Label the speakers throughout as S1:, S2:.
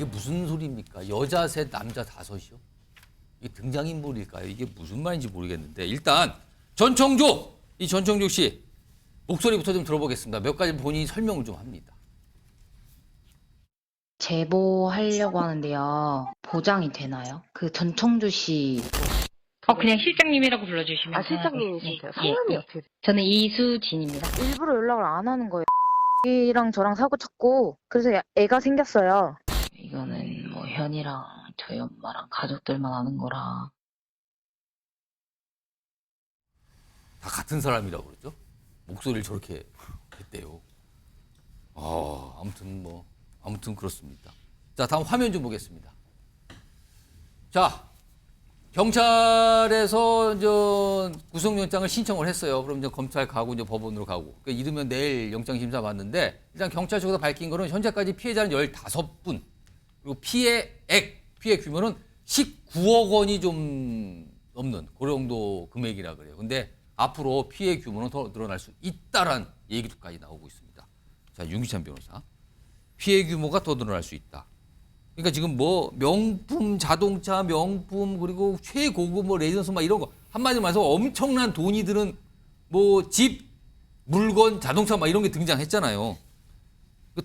S1: 이게 무슨 소리입니까? 여자 셋, 남자 다섯이요? 이게 등장인물일까요? 이게 무슨 말인지 모르겠는데 일단 이 전청조 씨 목소리부터 좀 들어보겠습니다. 몇 가지 본인이 설명을 좀 합니다.
S2: 제보하려고 하는데요. 보장이 되나요? 그 전청주 씨.
S3: 그냥 실장님이라고 불러주시면.
S2: 네,
S4: 실장님이신데요. 성함이 어떻게 돼요?
S2: 저는 이수진입니다.
S4: 일부러 연락을 안 하는 거예요. 애랑 저랑 사고 쳤고 그래서 애가 생겼어요.
S2: 이거는 뭐 현이랑 저희 엄마랑 가족들만 아는 거라.
S1: 다 같은 사람이라고 그러죠? 목소리를 저렇게 했대요. 아무튼 그렇습니다. 자, 다음 화면 좀 보겠습니다. 자, 경찰에서 이제 구속영장을 신청을 했어요. 그럼 이제 검찰 가고 이제 법원으로 가고. 그러니까 이르면 내일 영장 심사 받는데 일단 경찰 쪽에서 밝힌 거는 현재까지 피해자는 15분. 그리고 피해 규모는 19억 원이 좀 넘는 그 정도 금액이라 그래요. 근데 앞으로 피해 규모는 더 늘어날 수 있다라는 얘기도까지 나오고 있습니다. 자, 윤기찬 변호사. 피해 규모가 더 늘어날 수 있다. 그러니까 지금 뭐 명품 자동차, 명품 그리고 최고급 뭐 레지던스 막 이런 거 한마디로 말해서 엄청난 돈이 드는 뭐 집, 물건, 자동차 막 이런 게 등장했잖아요.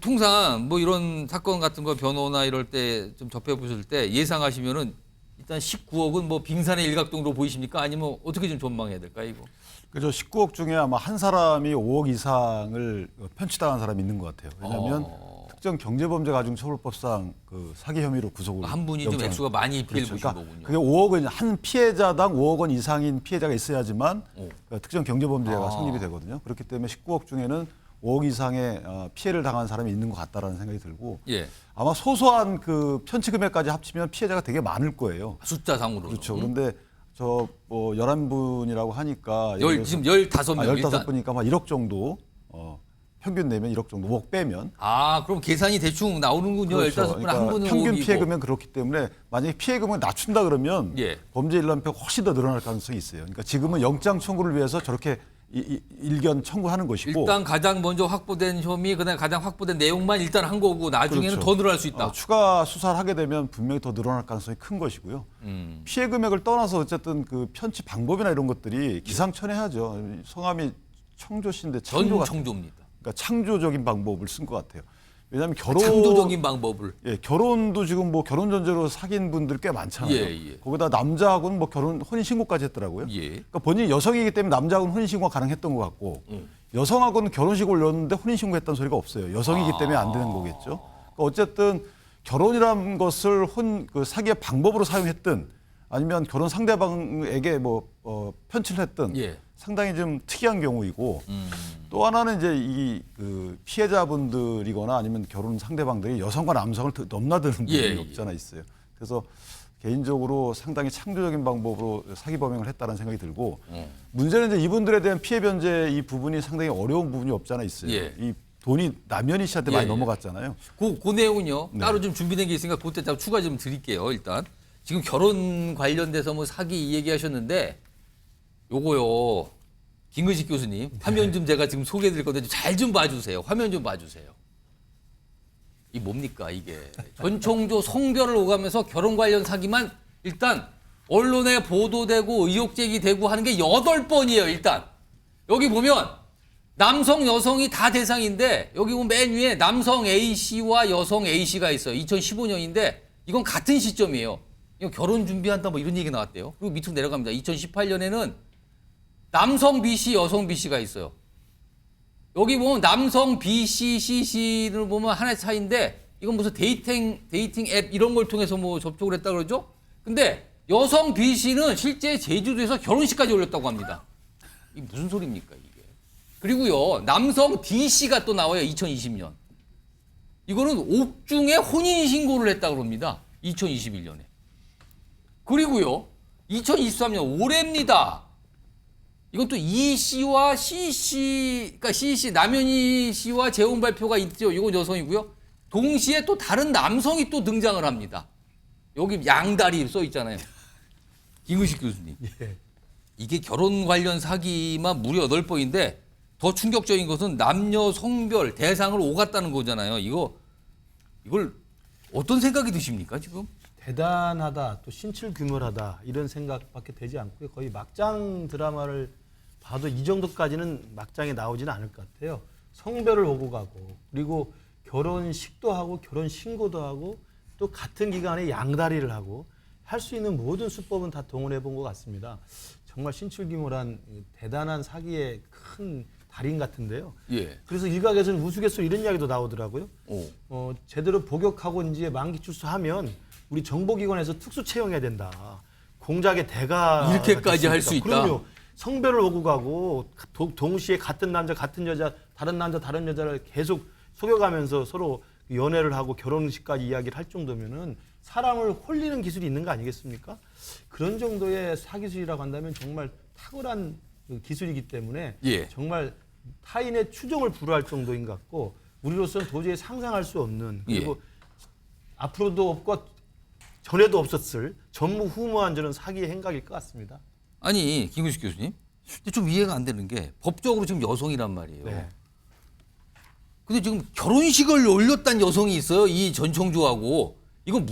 S1: 통상 뭐 이런 사건 같은 거 변호나 이럴 때 좀 접해 보실 때 예상하시면은 일단 19억은 뭐 빙산의 일각동으로 보이십니까? 아니면 어떻게 좀 전망해야 될까 이거?
S5: 그죠. 19억 중에 아마 한 사람이 5억 이상을 편취당한 사람이 있는 것 같아요. 왜냐하면 특정 경제범죄 가중처벌법상 그 사기 혐의로 구속을
S1: 한 분이 좀 액수가 많이 피해를 보신
S5: 그러니까
S1: 거군요.
S5: 그게 5억은 한 피해자당 5억 원 이상인 피해자가 있어야지만 특정 경제범죄가 성립이 되거든요. 그렇기 때문에 19억 중에는 5억 이상의 피해를 당한 사람이 있는 것 같다라는 생각이 들고
S1: 예.
S5: 아마 소소한 그 편취 금액까지 합치면 피해자가 되게 많을 거예요.
S1: 숫자상으로.
S5: 그렇죠. 그런데 저 뭐 11분이라고 하니까
S1: 지금 15명
S5: 15분이니까 막 1억 정도 평균 내면 1억 정도 5억 빼면
S1: 그럼 계산이 대충 나오는군요.
S5: 그렇죠.
S1: 15분 한 분은
S5: 평균
S1: 5억이고.
S5: 피해 금액은 그렇기 때문에 만약에 피해 금액을 낮춘다 그러면
S1: 예.
S5: 범죄 일람표가 훨씬 더 늘어날 가능성이 있어요. 그러니까 지금은 영장 청구를 위해서 저렇게 일견 청구하는 것이고
S1: 일단 가장 먼저 확보된 혐의, 그다음에 가장 확보된 내용만 일단 한 거고 나중에는
S5: 그렇죠.
S1: 더 늘어날 수 있다.
S5: 추가 수사를 하게 되면 분명히 더 늘어날 가능성이 큰 것이고요. 피해 금액을 떠나서 어쨌든 그 편취 방법이나 이런 것들이 기상천외하죠. 성함이 청조씨인데
S1: 전청조입니다.
S5: 그러니까 창조적인 방법을 쓴 것 같아요. 왜냐하면 결혼
S1: 창조적인 방법을.
S5: 결혼도 지금 뭐 결혼 전제로 사귄 분들 꽤 많잖아요.
S1: 예.
S5: 거기다 남자하고는 뭐 혼인 신고까지 했더라고요.
S1: 예.
S5: 그러니까 본인이 여성이기 때문에 남자하고는 혼인 신고가 가능했던 것 같고 여성하고는 결혼식 올렸는데 혼인 신고했다는 소리가 없어요. 여성이기 때문에 안 되는 거겠죠. 그러니까 어쨌든 결혼이라는 것을 그 사기의 방법으로 사용했든 아니면 결혼 상대방에게 편취를 했든 상당히 좀 특이한 경우이고 또 하나는 이제 그 피해자분들이거나 아니면 결혼 상대방들이 여성과 남성을 넘나드는 부분이 없잖아 있어요. 그래서 개인적으로 상당히 창조적인 방법으로 사기 범행을 했다는 생각이 들고 문제는 이제 이분들에 대한 피해 변제 이 부분이 상당히 어려운 부분이 없잖아 있어요. 이 돈이 남현희 씨한테 많이 넘어갔잖아요.
S1: 그 내용은요. 따로 좀 준비된 게 있으니까 그때 추가 좀 드릴게요. 일단 지금 결혼 관련돼서 뭐 사기 얘기하셨는데 요거요. 김근식 교수님 화면 좀 제가 지금 소개해드릴 건데 잘 좀 봐주세요. 화면 좀 봐주세요. 이 뭡니까 이게. 전청조 성별을 오가면서 결혼 관련 사기만 일단 언론에 보도되고 의혹 제기되고 하는 게 8번이에요. 일단 여기 보면 남성 여성이 다 대상인데 여기 보면 맨 위에 남성 A씨와 여성 A씨가 있어요. 2015년인데 이건 같은 시점이에요. 이거 결혼 준비한다 뭐 이런 얘기 나왔대요. 그리고 밑으로 내려갑니다. 2018년에는 남성 B씨, 여성 B씨가 있어요. 여기 보면 남성 B씨, C씨를 보면 하나의 차이인데 이건 무슨 데이팅 앱 이런 걸 통해서 뭐 접촉을 했다 그러죠? 근데 여성 B씨는 실제 제주도에서 결혼식까지 올렸다고 합니다. 이게 무슨 소리입니까 이게? 그리고요 남성 D씨가 또 나와요. 2020년. 이거는 옥중에 혼인신고를 했다고 합니다. 2021년에. 그리고요 2023년 올해입니다. 이건 또 E 씨와 C 씨, 그러니까 C 씨, 남현희 씨와 재혼 발표가 있죠. 이건 여성이고요. 동시에 또 다른 남성이 또 등장을 합니다. 여기 양다리 써 있잖아요. 김은식 교수님. 이게 결혼 관련 사기만 무려 8번인데 더 충격적인 것은 남녀 성별 대상을 오갔다는 거잖아요. 이걸 어떤 생각이 드십니까 지금?
S6: 대단하다, 또 신출규모하다 이런 생각밖에 되지 않고요. 거의 막장 드라마를 봐도 이 정도까지는 막장에 나오지는 않을 것 같아요. 성별을 오고 가고 그리고 결혼식도 하고 결혼신고도 하고 또 같은 기간에 양다리를 하고 할 수 있는 모든 수법은 다 동원해 본 것 같습니다. 정말 신출규모란 대단한 사기의 큰 달인 같은데요.
S1: 예.
S6: 그래서 일각에서는 우스갯소리 이런 이야기도 나오더라고요.
S1: 오.
S6: 제대로 복역하고 이제 만기 출소하면 우리 정보기관에서 특수 채용해야 된다. 공작의 대가
S1: 이렇게까지 할 수 있다?
S6: 그럼요. 성별을 오고 가고 동시에 같은 남자 같은 여자 다른 남자 다른 여자를 계속 속여가면서 서로 연애를 하고 결혼식까지 이야기를 할 정도면은 사람을 홀리는 기술이 있는 거 아니겠습니까? 그런 정도의 사기술이라고 한다면 정말 탁월한 그 기술이기 때문에
S1: 예.
S6: 정말 타인의 추종을 불허할 정도인 것 같고 우리로서는 도저히 상상할 수 없는 그리고 앞으로도 없고 전에도 없었을 전무후무한 저는 사기의 행각일 것 같습니다.
S1: 아니 김근식 교수님, 근데 좀 이해가 안 되는 게 법적으로 지금 여성이란 말이에요.
S6: 네.
S1: 근데 지금 결혼식을 올렸다는 여성이 있어요. 이 전청조하고 이건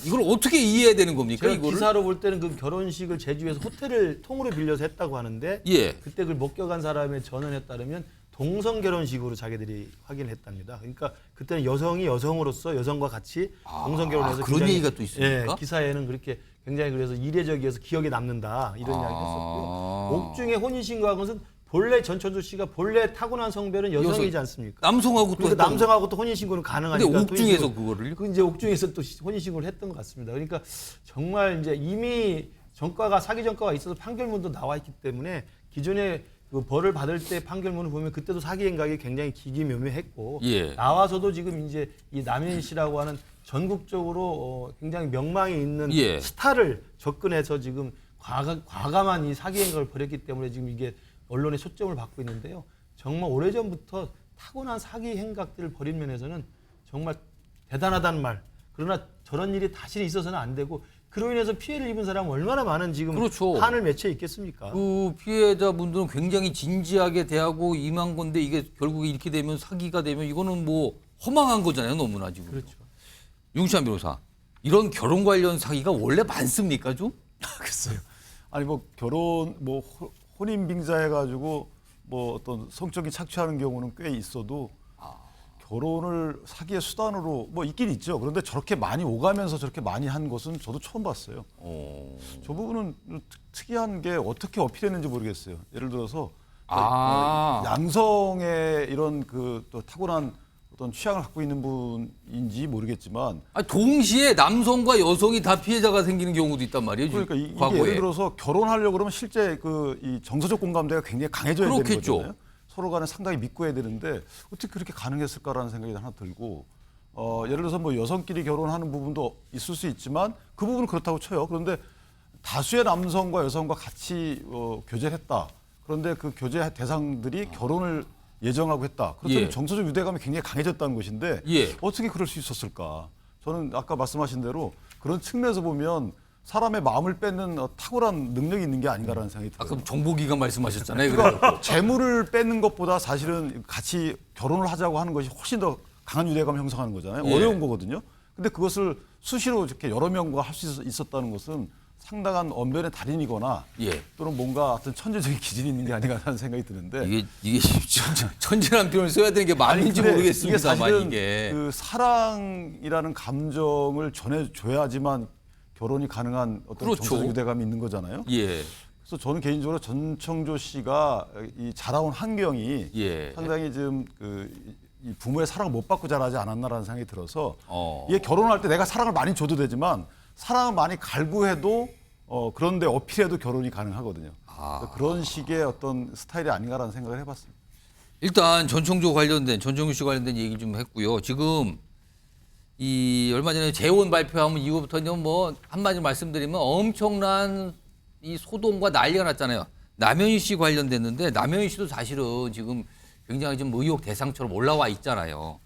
S1: 이걸 어떻게 이해해야 되는 겁니까?
S6: 제가
S1: 이거를?
S6: 기사로 볼 때는 그 결혼식을 제주에서 호텔을 통으로 빌려서 했다고 하는데
S1: 예.
S6: 그때 그걸 목격한 사람의 전언에 따르면 동성 결혼식으로 자기들이 확인을 했답니다. 그러니까 그때는 여성이 여성으로서 여성과 같이 동성 결혼해서
S1: 그런
S6: 굉장히,
S1: 얘기가 또 있습니까?
S6: 예, 기사에는 그렇게 굉장히 그래서 이례적이어서 기억에 남는다 이런 이야기를 했었고요. 옥중에 혼인신고한 것은 본래 전천조 씨가 본래 타고난 성별은 여성이지 않습니까?
S1: 남성하고 또
S6: 그러니까
S1: 했던
S6: 남성하고 또 혼인신고는 가능하니까.
S1: 근데 옥중에서
S6: 또
S1: 그거를
S6: 그 이제 옥중에서 또 혼인신고를 했던 것 같습니다. 그러니까 정말 이제 이미 사기 전과가 있어서 판결문도 나와 있기 때문에 기존에 그 벌을 받을 때 판결문을 보면 그때도 사기 행각이 굉장히 기기묘묘했고
S1: 예.
S6: 나와서도 지금 이제 이 남현 씨라고 하는 전국적으로 굉장히 명망이 있는
S1: 예.
S6: 스타를 접근해서 지금 과감한 이 사기 행각을 벌였기 때문에 지금 이게 언론의 초점을 받고 있는데요. 정말 오래전부터 타고난 사기 행각들을 벌인 면에서는 정말 대단하다는 말. 그러나 저런 일이 다시 있어서는 안 되고 그로 인해서 피해를 입은 사람은 얼마나 많은 지금
S1: 그렇죠.
S6: 한을 맺혀 있겠습니까?
S1: 그 피해자분들은 굉장히 진지하게 대하고 임한 건데 이게 결국에 이렇게 되면 사기가 되면 이거는 뭐 허망한 거잖아요. 너무나 지금.
S6: 그렇죠.
S1: 윤시환 변호사, 이런 결혼 관련 사기가 원래 많습니까 좀?
S5: 글쎄요. 아니 뭐 결혼 뭐 혼인 빙자해가지고 뭐 어떤 성적인 착취하는 경우는 꽤 있어도 결혼을 사기의 수단으로 뭐 있긴 있죠. 그런데 저렇게 많이 오가면서 저렇게 많이 한 것은 저도 처음 봤어요. 저 부분은 특이한 게 어떻게 어필했는지 모르겠어요. 예를 들어서 양성의 이런 그 또 타고난 어떤 취향을 갖고 있는 분인지 모르겠지만
S1: 아니, 동시에 남성과 여성이 다 피해자가 생기는 경우도 있단 말이에요.
S5: 그러니까 이게
S1: 과거에.
S5: 예를 들어서 결혼하려고 그러면 실제 이 정서적 공감대가 굉장히 강해져야 되는
S1: 그렇겠죠.
S5: 거잖아요. 서로 간에 상당히 믿고 해야 되는데 어떻게 그렇게 가능했을까라는 생각이 하나 들고 예를 들어서 뭐 여성끼리 결혼하는 부분도 있을 수 있지만 그 부분은 그렇다고 쳐요. 그런데 다수의 남성과 여성과 같이 교제를 했다. 그런데 그 교제 대상들이 결혼을 예정하고 했다. 그렇다면
S1: 예.
S5: 정서적 유대감이 굉장히 강해졌다는 것인데
S1: 예.
S5: 어떻게 그럴 수 있었을까? 저는 아까 말씀하신 대로 그런 측면에서 보면 사람의 마음을 뺏는 탁월한 능력이 있는 게 아닌가라는 생각이 들어요.
S1: 아까 정보기관 말씀하셨잖아요.
S5: 그러니까 재물을 뺏는 것보다 사실은 같이 결혼을 하자고 하는 것이 훨씬 더 강한 유대감을 형성하는 거잖아요.
S1: 예.
S5: 어려운 거거든요. 근데 그것을 수시로 이렇게 여러 명과 할 수 있었다는 것은 상당한 언변의 달인이거나
S1: 예.
S5: 또는 뭔가 어떤 천재적인 기질이 있는 게 아닌가 하는 생각이 드는데
S1: 이게 천재란 표현을 써야 되는 게 맞는지
S5: 근데
S1: 모르겠습니다만
S5: 사실은
S1: 이게.
S5: 그 사랑이라는 감정을 전해줘야지만 결혼이 가능한 어떤
S1: 그렇죠.
S5: 정서적 유대감이 있는 거잖아요.
S1: 예.
S5: 그래서 저는 개인적으로 전청조 씨가 이 자라온 환경이
S1: 예.
S5: 상당히 좀 이 부모의 사랑을 못 받고 자라지 않았나라는 생각이 들어서
S1: 예.
S5: 이게 결혼할 때 내가 사랑을 많이 줘도 되지만 사랑을 많이 갈구해도 그런데 어필해도 결혼이 가능하거든요. 그런 식의 어떤 스타일이 아닌가라는 생각을 해봤습니다.
S1: 일단 전청조 씨 관련된 얘기 좀 했고요. 지금 이 얼마 전에 재혼 발표하면 이후부터는 뭐 한마디 말씀드리면 엄청난 이 소동과 난리가 났잖아요. 남현희 씨 관련됐는데 남현희 씨도 사실은 지금 굉장히 좀 의혹 대상처럼 올라와 있잖아요.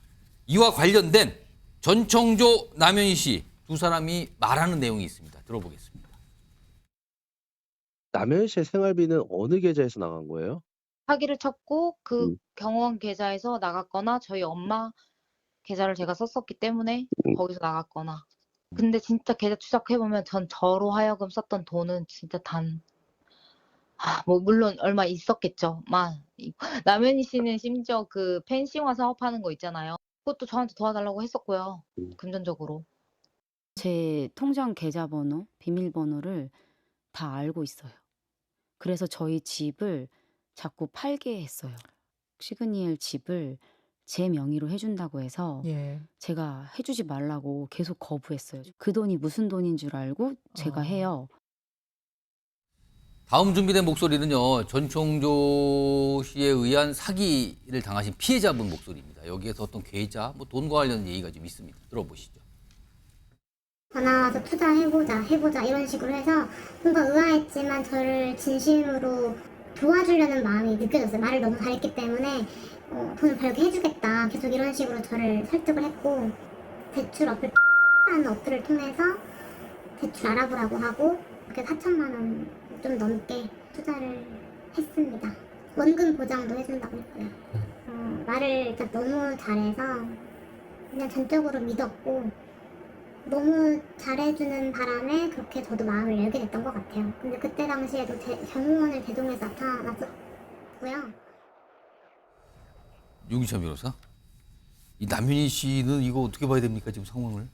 S1: 이와 관련된 전청조 남현희 씨 두 사람이 말하는 내용이 있습니다. 들어보겠습니다.
S7: 남현 씨의 생활비는 어느 계좌에서 나간 거예요?
S4: 사기를 쳤고 그
S7: 음.
S4: 경원 계좌에서 나갔거나 저희 엄마 계좌를 제가 썼었기 때문에 거기서 나갔거나. 근데 진짜 계좌 추적해보면 전 저로 하여금 썼던 돈은 진짜 뭐 물론 얼마 있었겠죠만 남현희 씨는 심지어 그 펜싱화 사업하는 거 있잖아요. 그것도 저한테 도와달라고 했었고요. 금전적으로.
S8: 제 통장 계좌번호, 비밀번호를 다 알고 있어요. 그래서 저희 집을 자꾸 팔게 했어요. 시그니엘 집을 제 명의로 해준다고 해서
S9: 예.
S8: 제가 해주지 말라고 계속 거부했어요. 그 돈이 무슨 돈인 줄 알고 제가 해요.
S1: 다음 준비된 목소리는요. 전총조 씨에 의한 사기를 당하신 피해자분 목소리입니다. 여기에서 어떤 계좌, 뭐 돈과 관련 얘기가 좀 있습니다. 들어보시죠.
S10: 전화 와서 해보자 이런 식으로 해서 뭔가 의아했지만 저를 진심으로 도와주려는 마음이 느껴졌어요. 말을 너무 잘했기 때문에 돈을 벌게 해주겠다. 계속 이런 식으로 저를 설득을 했고 대출 어플 하는 어플을 통해서 대출 알아보라고 하고 그렇게 4천만 원 좀 넘게 투자를 했습니다. 원금 보장도 해준다고 했고요. 말을 일단 너무 잘해서 그냥 전적으로 믿었고 너무 잘해주는 바람에 그렇게 저도 마음을 열게 됐던 것 같아요. 근데 그때 당시에도 경호원을 대동해서 나타났었고요.
S1: 윤기찬 변호사, 이 남윤희 씨는 이거 어떻게 봐야 됩니까 지금 상황을?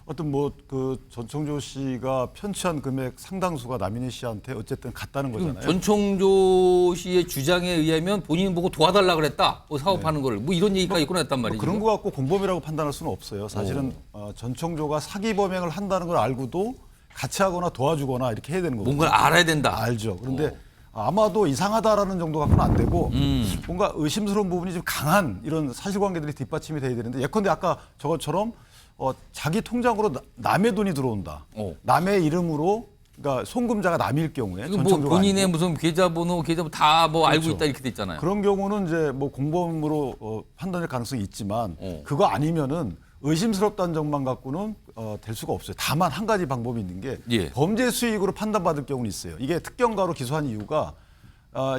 S5: 어떤 뭐 그 전총조 씨가 편취한 금액 상당수가 남인희 씨한테 어쨌든 갔다는 거잖아요.
S1: 전총조 씨의 주장에 의하면 본인 보고 도와달라 그랬다. 뭐 사업하는 거를 뭐 이런 얘기까지 꺼냈단 말이죠.
S5: 그런 거 갖고 공범이라고 판단할 수는 없어요. 사실은 전총조가 사기 범행을 한다는 걸 알고도 같이 하거나 도와주거나 이렇게 해야 되는 거거든요.
S1: 뭔가를 알아야 된다.
S5: 알죠. 그런데 아마도 이상하다라는 정도 갖고는 안 되고 뭔가 의심스러운 부분이 좀 강한 이런 사실관계들이 뒷받침이 돼야 되는데 예컨대 아까 저것처럼 자기 통장으로 남의 돈이 들어온다. 남의 이름으로 그러니까 송금자가 남일 경우에
S1: 뭐
S5: 전총조가
S1: 본인의
S5: 아니고.
S1: 무슨 계좌번호 다 뭐 알고
S5: 그렇죠.
S1: 있다 이렇게 돼 있잖아요.
S5: 그런 경우는 이제 뭐 공범으로 판단할 가능성이 있지만 그거 아니면은 의심스럽다는 점만 갖고는 될 수가 없어요. 다만 한 가지 방법이 있는 게
S1: 예.
S5: 범죄 수익으로 판단받을 경우는 있어요. 이게 특경가로 기소한 이유가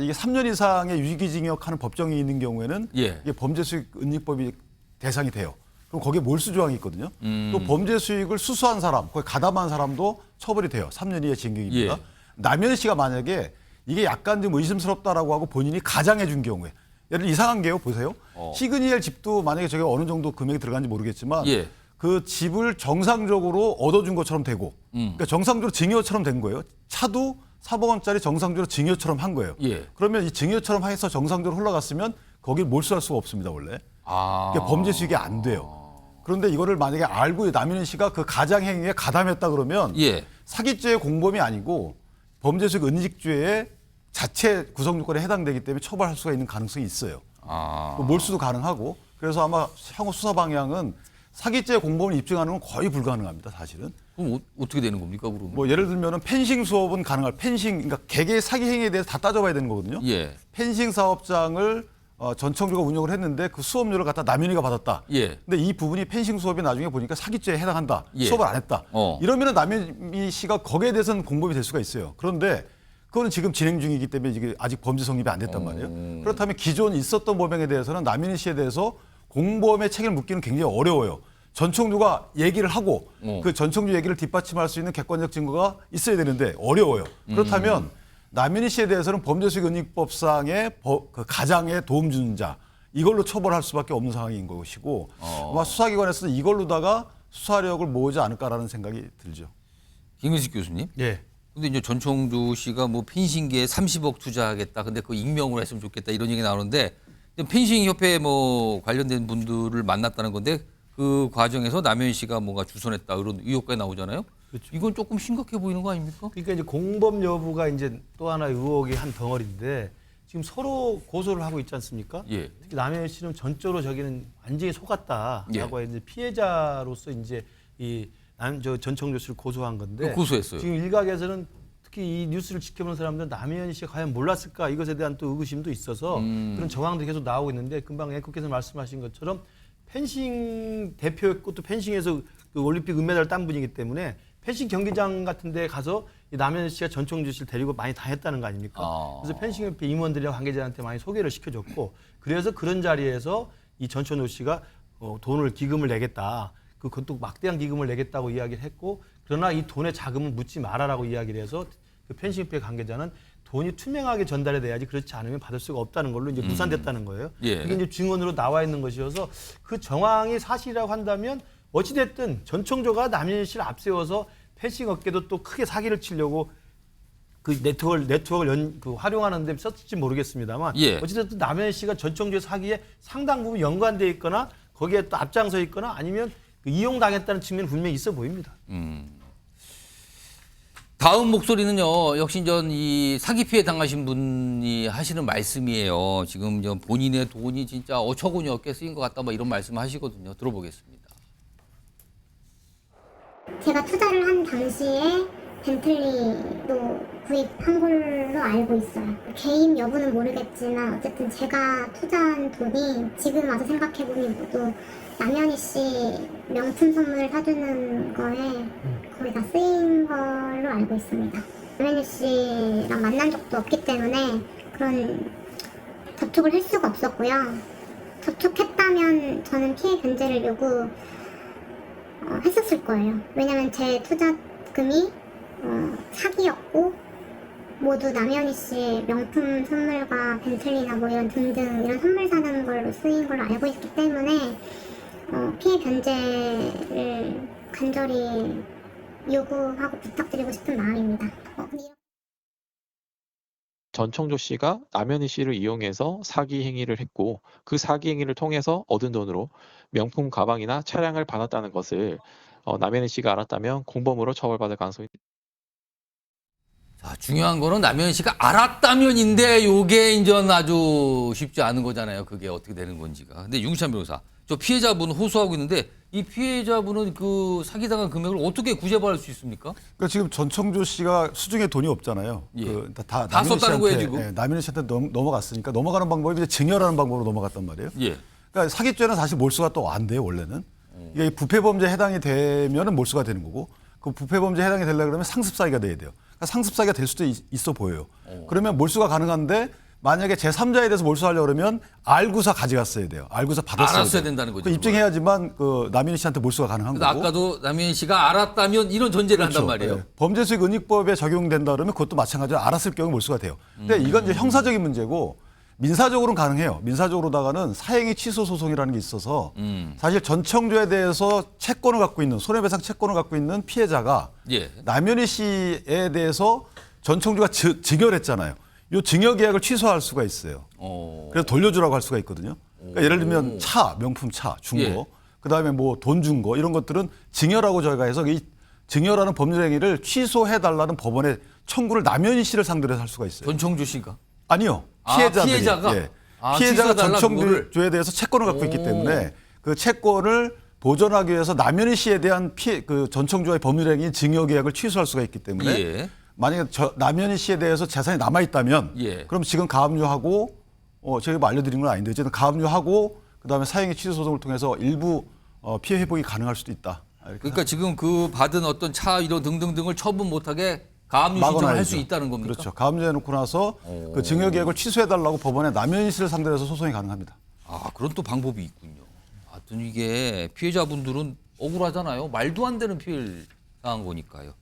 S5: 이게 3년 이상의 유기징역하는 법정이 있는 경우에는
S1: 예.
S5: 이게 범죄 수익 은닉법이 대상이 돼요. 그럼 거기에 몰수 조항이 있거든요. 또 범죄 수익을 수수한 사람, 거기 가담한 사람도 처벌이 돼요. 3년 이하의 징역입니다.
S1: 예.
S5: 남현 씨가 만약에 이게 약간 좀 의심스럽다라고 하고 본인이 가장해 준 경우에 예를 들어 이상한 게요. 보세요. 시그니엘 집도 만약에 저게 어느 정도 금액이 들어간지 모르겠지만
S1: 예.
S5: 그 집을 정상적으로 얻어준 것처럼 되고 그러니까 정상적으로 증여처럼 된 거예요. 차도 4억 원짜리 정상적으로 증여처럼 한 거예요.
S1: 예.
S5: 그러면 이 증여처럼 해서 정상적으로 흘러갔으면 거길 몰수할 수가 없습니다. 원래. 그러니까 범죄 수익이 안 돼요. 그런데 이거를 만약에 알고 남윤희 씨가 그 가장 행위에 가담했다 그러면
S1: 예.
S5: 사기죄의 공범이 아니고 범죄 수익 은닉죄의 자체 구성 요건에 해당되기 때문에 처벌할 수가 있는 가능성이 있어요. 몰수도 가능하고 그래서 아마 향후 수사 방향은 사기죄 공범을 입증하는 건 거의 불가능합니다. 사실은.
S1: 그럼 어떻게 되는 겁니까 그러면?
S5: 뭐 예를 들면은 펜싱 수업은 가능할 펜싱 그러니까 개개의 사기 행위에 대해서 다 따져봐야 되는 거거든요.
S1: 예.
S5: 펜싱 사업장을 전청조가 운영을 했는데 그 수업료를 갖다 남윤희가 받았다.
S1: 예.
S5: 근데 이 부분이 펜싱 수업이 나중에 보니까 사기죄에 해당한다.
S1: 예.
S5: 수업을 안 했다. 이러면은 남윤희 씨가 거기에 대해서는 공범이 될 수가 있어요. 그런데 그거는 지금 진행 중이기 때문에 지금 아직 범죄 성립이 안 됐단 말이에요. 그렇다면 기존 있었던 범행에 대해서는 남윤희 씨에 대해서 공범의 책임을 묻기는 굉장히 어려워요. 전청조가 얘기를 하고 그 전청조 얘기를 뒷받침할 수 있는 객관적 증거가 있어야 되는데 어려워요. 그렇다면 남윤희 씨에 대해서는 범죄수익 은닉법상의 그 가장에 도움 주는 자 이걸로 처벌할 수밖에 없는 상황인 것이고 아마 수사기관에서는 이걸로다가 수사력을 모으지 않을까라는 생각이 들죠.
S1: 김은식 교수님.
S6: 예.
S1: 근데 이제 전총조 씨가 뭐 펜싱계에 30억 투자하겠다. 근데 그 익명으로 했으면 좋겠다. 이런 얘기 나오는데 펜싱 협회 뭐 관련된 분들을 만났다는 건데 그 과정에서 남현 씨가 뭔가 주선했다. 이런 의혹까지 나오잖아요. 그렇죠. 이건 조금 심각해 보이는 거 아닙니까?
S6: 그러니까 이제 공범 여부가 이제 또 하나의 의혹의 한 덩어리인데 지금 서로 고소를 하고 있지 않습니까?
S1: 예.
S6: 특히 남현 씨는 전적으로 저기는 완전히 속았다라고
S1: 예.
S6: 이제 피해자로서 이제 이 전청조 씨를 고소한 건데
S1: 고소했어요.
S6: 지금 일각에서는 특히 이 뉴스를 지켜보는 사람들은 남현 씨가 과연 몰랐을까 이것에 대한 또 의구심도 있어서 그런 정황들이 계속 나오고 있는데 금방 앵커께서 말씀하신 것처럼 펜싱 대표였고 또 펜싱에서 그 올림픽 은메달을 딴 분이기 때문에 펜싱 경기장 같은 데 가서 이 남현 씨가 전청조 씨를 데리고 많이 다녔다는 거 아닙니까? 그래서 펜싱협회 임원들이랑 관계자한테 많이 소개를 시켜줬고 그래서 그런 자리에서 이 전청조 씨가 돈을 기금을 내겠다. 그것도 막대한 기금을 내겠다고 이야기를 했고 그러나 이 돈의 자금은 묻지 말아라고 이야기를 해서 그 펜싱협회 관계자는 돈이 투명하게 전달이 돼야지 그렇지 않으면 받을 수가 없다는 걸로 이제 무산됐다는 거예요.
S1: 예.
S6: 그게 이제 증언으로 나와 있는 것이어서 그 정황이 사실이라고 한다면 어찌됐든 전청조가 남현희 씨를 앞세워서 펜싱 업계도 또 크게 사기를 치려고 그 네트워크를 활용하는 데 썼을지 모르겠습니다만
S1: 예.
S6: 어찌됐든 남현희 씨가 전청조의 사기에 상당 부분 연관돼 있거나 거기에 또 앞장서 있거나 아니면 그 이용당했다는 측면이 분명히 있어 보입니다.
S1: 다음 목소리는요. 역시 이 사기 피해 당하신 분이 하시는 말씀이에요. 지금 본인의 돈이 진짜 어처구니 없게 쓰인 것 같다, 뭐 이런 말씀 하시거든요. 들어보겠습니다.
S10: 제가 투자를 한 당시에 벤틀리도 구입한 걸로 알고 있어요. 개인 여부는 모르겠지만 어쨌든 제가 투자한 돈이 지금 와서 생각해보니 모두 남현희 씨 명품 선물 사주는 거에 거의 다 쓰인 걸로 알고 있습니다. 남현희 씨랑 만난 적도 없기 때문에 그런 접촉을 할 수가 없었고요. 접촉했다면 저는 피해 변제를 했었을 거예요. 왜냐면 제 투자금이 사기였고 모두 남현희 씨의 명품 선물과 벤틀리나 뭐 이런 등등 이런 선물 사는 걸로 쓰인 걸로 알고 있기 때문에 피해 변제를 간절히 요구하고 부탁드리고 싶은 마음입니다.
S9: 전청조 씨가 남현희 씨를 이용해서 사기 행위를 했고 그 사기 행위를 통해서 얻은 돈으로 명품 가방이나 차량을 받았다는 것을 남현희 씨가 알았다면 공범으로 처벌받을 가능성이
S1: 자, 중요한 거는 남현희 씨가 알았다면인데 요게 이제 아주 쉽지 않은 거잖아요. 그게 어떻게 되는 건지가. 근데 윤기찬 변호사, 저 피해자분 호소하고 있는데 이 피해자분은 그 사기당한 금액을 어떻게 구제받을 수 있습니까?
S5: 그러니까 지금 전청조 씨가 수중에 돈이 없잖아요.
S1: 예.
S5: 다
S1: 다
S5: 남현희
S1: 썼다는 거예요,
S5: 씨한테,
S1: 지금?
S5: 예, 남현희 씨한테 넘어갔으니까 넘어가는 방법이 이제 증여라는 방법으로 넘어갔단 말이에요.
S1: 예.
S5: 그러니까 사기죄는 사실 몰수가 또 안 돼요, 원래는. 이게 부패범죄에 해당이 되면은 몰수가 되는 거고 그 부패범죄에 해당이 되려고 그러면 상습사기가 돼야 돼요. 그러니까 상습사기가 될 수도 있어 보여요. 그러면 몰수가 가능한데 만약에 제3자에 대해서 몰수하려고 그러면 알고서 가져갔어야 돼요. 알고서 받았어야
S1: 알았어야
S5: 돼요.
S1: 된다는 거죠.
S5: 입증해야지만 그 남현희 씨한테 몰수가 가능한
S1: 근데
S5: 거고.
S1: 아까도 남현희 씨가 알았다면 이런 전제를
S5: 그렇죠.
S1: 한단 말이에요.
S5: 네. 범죄수익은닉법에 적용된다 그러면 그것도 마찬가지로 알았을 경우 몰수가 돼요. 근데 이건 이제 형사적인 문제고 민사적으로는 가능해요. 민사적으로다가는 사행위 취소 소송이라는 게 있어서 사실 전청조에 대해서 채권을 갖고 있는 손해배상 채권을 갖고 있는 피해자가
S1: 예.
S5: 남현희 씨에 대해서 전청조가 증여를 했잖아요. 이 증여 계약을 취소할 수가 있어요. 그래서 돌려주라고 할 수가 있거든요. 그러니까 예를 들면 명품 차 준 거,
S1: 예.
S5: 그다음에 뭐 돈 준 거 이런 것들은 증여라고 저희가 해서 이 증여라는 법률 행위를 취소해달라는 법원에 청구를 남현희 씨를 상대로 해서 할 수가 있어요.
S1: 전청조 씨가?
S5: 아니요. 피해자들이.
S1: 피해자가?
S5: 예.
S1: 아,
S5: 피해자가
S1: 취소해달라, 그거를?
S5: 전청조에 대해서 채권을 갖고 있기 때문에 그 채권을 보존하기 위해서 남현희 씨에 대한 그 전청조의 법률 행위 증여 계약을 취소할 수가 있기 때문에
S1: 예.
S5: 만약에 남현희 씨에 대해서 재산이 남아 있다면
S1: 예.
S5: 그럼 지금 가압류하고 제가 뭐 알려드린 건 아닌데 어쨌든 가압류하고 그다음에 사행위 취소 소송을 통해서 일부 피해 회복이 가능할 수도 있다.
S1: 그러니까 지금 그 받은 어떤 차 이런 등등등을 처분 못하게 가압류 신청을 할 수 있다는 겁니까?
S5: 그렇죠. 가압류해 놓고 나서 그 증여 계약을 취소해달라고 법원에 남현희 씨를 상대로 해서 소송이 가능합니다.
S1: 아, 그런 또 방법이 있군요. 하여튼 이게 피해자분들은 억울하잖아요. 말도 안 되는 피해를 당한 거니까요.